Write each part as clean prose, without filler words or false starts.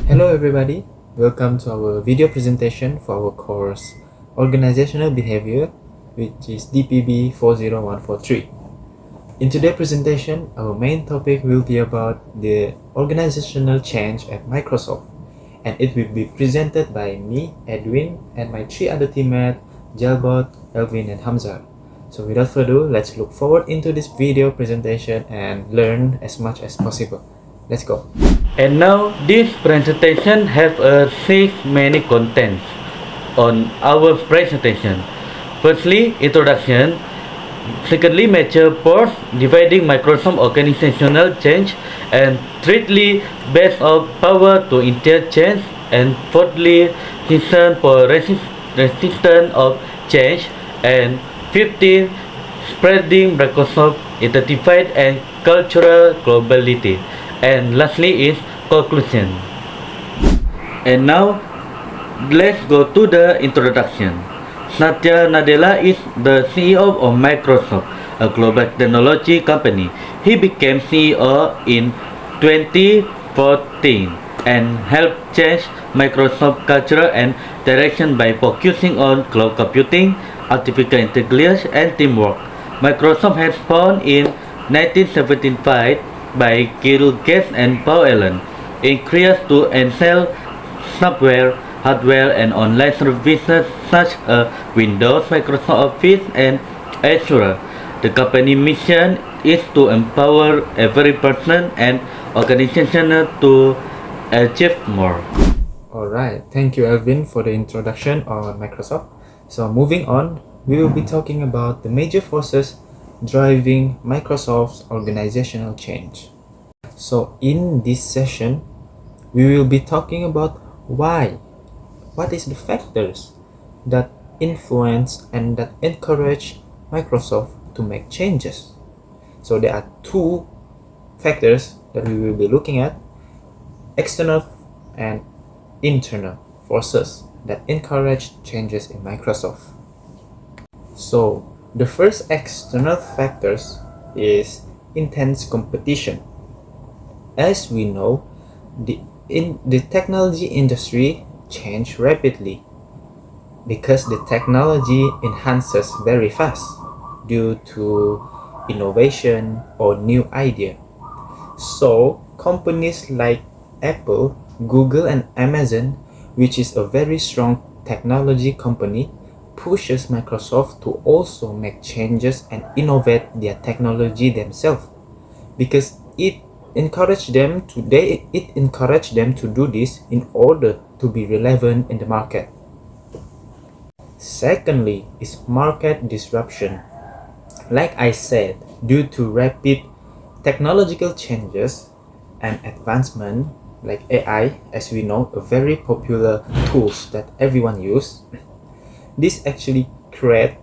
Hello everybody, welcome to our video presentation for our course Organizational Behavior, which is DPB 40143. In today's presentation, our main topic will be about the organizational change at Microsoft, and it will be presented by me, Edwin, and my three other teammates, Jalbot, Elvin, and Hamza. So without further ado, let's look forward into this video presentation and learn as much as possible. Let's go. And now this presentation have a six many contents on our presentation. Firstly, introduction. Secondly, major parts dividing Microsoft organizational change, and thirdly, base of power to initiate change, and fourthly, reason for resistance of change, and 15, spreading Microsoft identified and cultural globally. And lastly is conclusion. And now let's go to the introduction. Satya Nadella is the CEO of Microsoft, a global technology company. He became CEO in 2014 and helped change Microsoft culture and direction by focusing on cloud computing, artificial intelligence, and teamwork. Microsoft has founded in 1975 by Bill Gates and Paul Allen, in creates to and sell software, hardware, and online services such as Windows, Microsoft Office, and Azure. The company mission is to empower every person and organization to achieve more. Alright, thank you Elvin for the introduction on Microsoft. So moving on, we will be talking about the major forces driving Microsoft's organizational change. So in this session, we will be talking about what is the factors that influence and that encourage Microsoft to make changes. So there are two factors that we will be looking at: external and internal forces that encourage changes in Microsoft. So the first external factors is intense competition. As we know, the technology industry change rapidly because the technology enhances very fast due to innovation or new idea. So companies like Apple, Google, and Amazon, which is a very strong technology company, pushes Microsoft to also make changes and innovate their technology themselves, because it encouraged them to do this in order to be relevant in the market. Secondly is market disruption. Like I said, due to rapid technological changes and advancement like AI, as we know, a very popular tools that everyone use, this actually create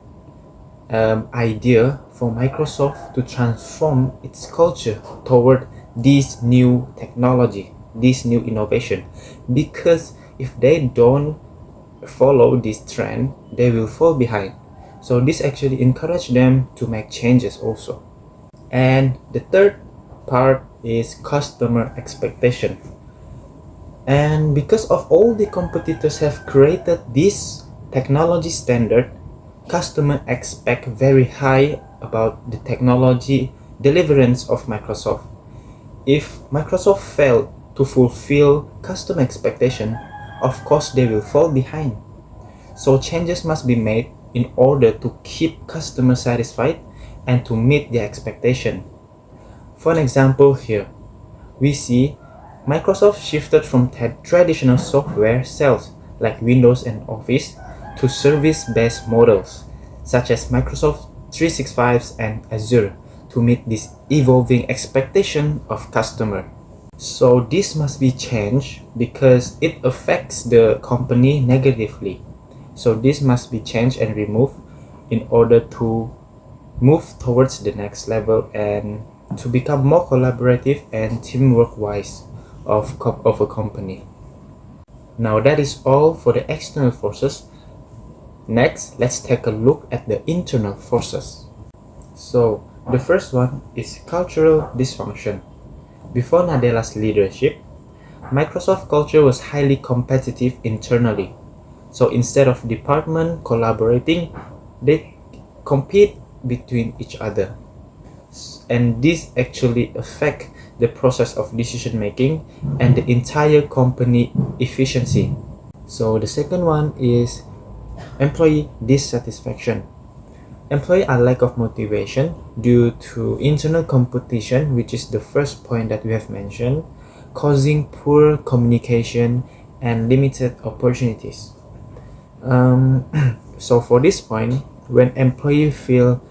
idea for Microsoft to transform its culture toward this new technology, this new innovation, because if they don't follow this trend, they will fall behind. So this actually encourage them to make changes also. And the third part is customer expectation. And because of all the competitors have created this technology standard, customers expect very high about the technology deliverance of Microsoft. If Microsoft failed to fulfill customer expectation, of course they will fall behind. So changes must be made in order to keep customers satisfied and to meet their expectation. For an example here, we see Microsoft shifted from traditional software sales like Windows and Office to service-based models such as Microsoft 365 and Azure to meet this evolving expectation of customer. So this must be changed because it affects the company negatively. So this must be changed and removed in order to move towards the next level and to become more collaborative and teamwork wise of a company. Now that is all for the external forces. Next, let's take a look at the internal forces. So the first one is cultural dysfunction. Before Nadella's leadership, Microsoft culture was highly competitive internally. So instead of department collaborating, they compete between each other. And this actually affect the process of decision making and the entire company efficiency. So the second one is employee dissatisfaction. Employee are lack of motivation due to internal competition, which is the first point that we have mentioned, causing poor communication and limited opportunities. So for this point, when employees feel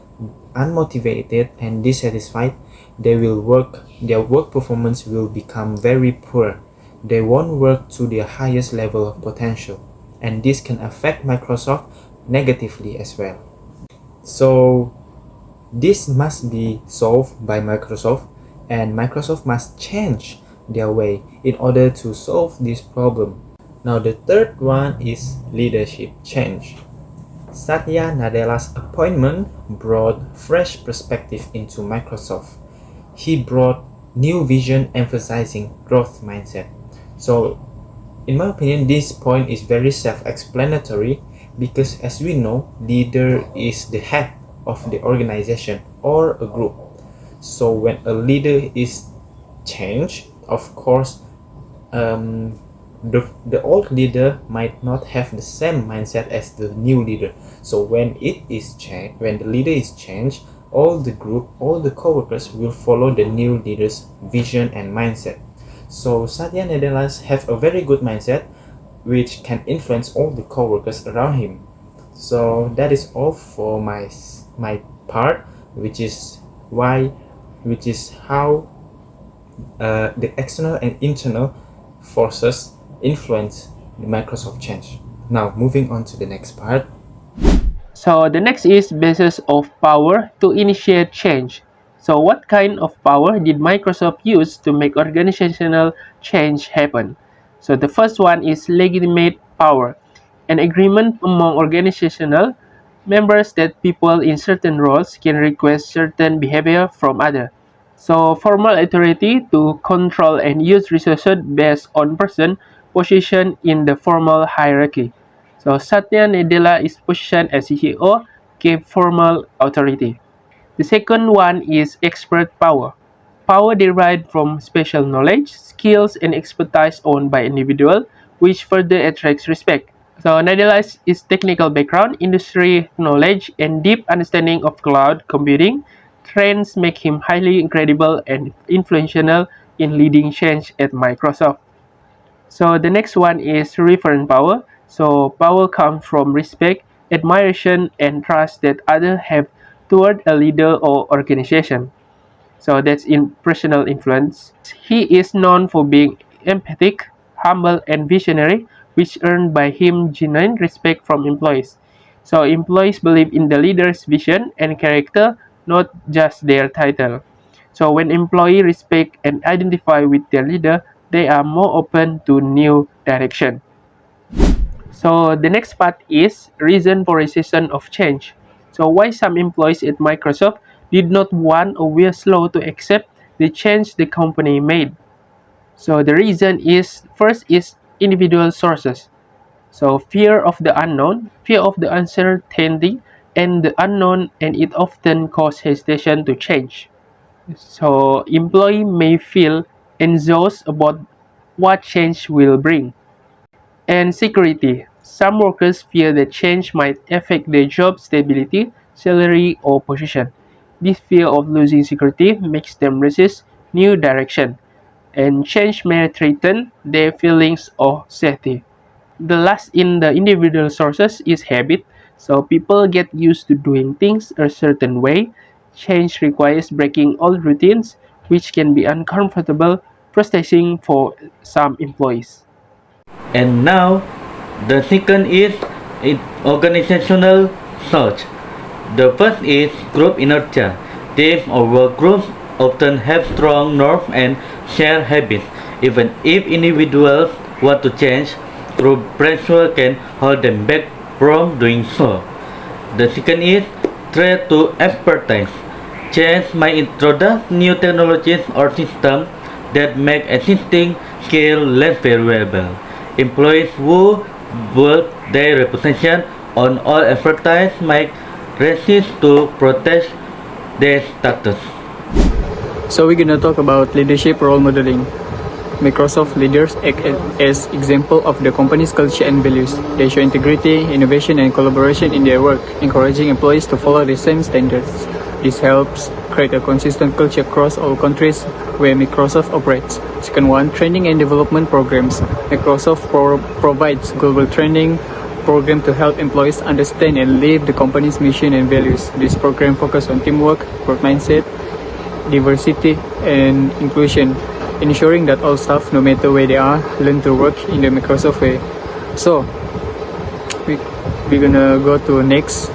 unmotivated and dissatisfied, their work performance will become very poor. They won't work to their highest level of potential, and this can affect Microsoft negatively as well. So this must be solved by Microsoft, and Microsoft must change their way in order to solve this problem. Now the third one is leadership change. Satya Nadella's appointment brought fresh perspective into Microsoft. He brought new vision emphasizing growth mindset. So in my opinion, this point is very self-explanatory because as we know, leader is the head of the organization or a group. So when a leader is changed, of course, the old leader might not have the same mindset as the new leader. So when the leader is changed, all the group, all the co-workers will follow the new leader's vision and mindset. So Satya Nadella have a very good mindset which can influence all the co-workers around him. So that is all for my part, which is how the external and internal forces influence the Microsoft change. Now moving on to the next part. So the next is basis of power to initiate change. So what kind of power did Microsoft use to make organizational change happen? So the first one is legitimate power, an agreement among organizational members that people in certain roles can request certain behavior from others. So formal authority to control and use resources based on person position in the formal hierarchy. So Satya Nadella is positioned as CEO, gave formal authority. The second one is expert power. Power derived from special knowledge, skills, and expertise owned by individual, which further attracts respect. So Nadella's technical background, industry knowledge, and deep understanding of cloud computing trends make him highly credible and influential in leading change at Microsoft. So the next one is referent power. So power comes from respect, admiration, and trust that others have toward a leader or organization. So that's in personal influence. He is known for being empathic, humble, and visionary, which earned by him genuine respect from employees. So employees believe in the leader's vision and character, not just their title. So when employees respect and identify with their leader, they are more open to new direction. So the next part is reason for resistance of change. So why some employees at Microsoft did not want or were slow to accept the change the company made. So the reason is first is individual sources. So fear of the unknown, fear of the uncertainty and the unknown, and it often causes hesitation to change. So employee may feel anxious about what change will bring. And security. Some workers fear that change might affect their job stability, salary, or position. This fear of losing security makes them resist new direction, and change may threaten their feelings of safety. The last in the individual sources is habit. So people get used to doing things a certain way. Change requires breaking old routines, which can be uncomfortable, frustrating for some employees. And now, the second is organizational search. The first is group inertia. Teams or work groups often have strong norms and shared habits. Even if individuals want to change, group pressure can hold them back from doing so. The second is threat to expertise. Change might introduce new technologies or systems that make existing scale less valuable. Employees who build their reputation on all advertise might resist to protest their status. So we're gonna talk about leadership role modeling. Microsoft leaders act as example of the company's culture and values. They show integrity, innovation, and collaboration in their work, encouraging employees to follow the same standards. This helps create a consistent culture across all countries where Microsoft operates. Second one, training and development programs. Microsoft provides global training program to help employees understand and live the company's mission and values. This program focuses on teamwork, work mindset, diversity, and inclusion, ensuring that all staff, no matter where they are, learn to work in the Microsoft way. So, we're gonna go to next.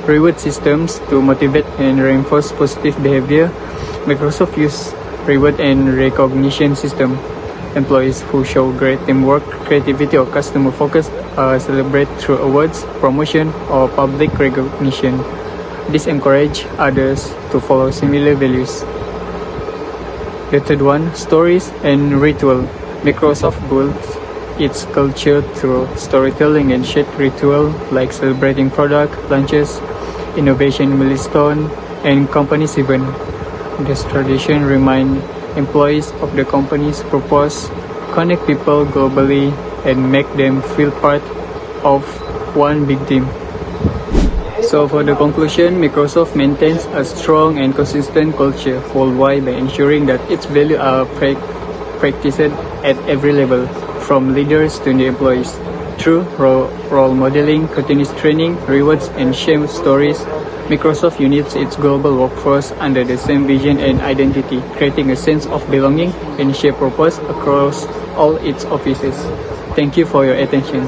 Reward systems to motivate and reinforce positive behavior. Microsoft use reward and recognition system. Employees who show great teamwork, creativity, or customer focus are celebrated through awards, promotion, or public recognition. This encourages others to follow similar values. The third one, stories and ritual. Microsoft builds its culture through storytelling and shared ritual like celebrating product launches, innovation milestone, and company's event. This tradition reminds employees of the company's purpose, connect people globally, and make them feel part of one big team. So for the conclusion, Microsoft maintains a strong and consistent culture worldwide by ensuring that its values are practiced at every level, from leaders to the employees. Through role modeling, continuous training, rewards, and shared stories, Microsoft unites its global workforce under the same vision and identity, creating a sense of belonging and shared purpose across all its offices. Thank you for your attention.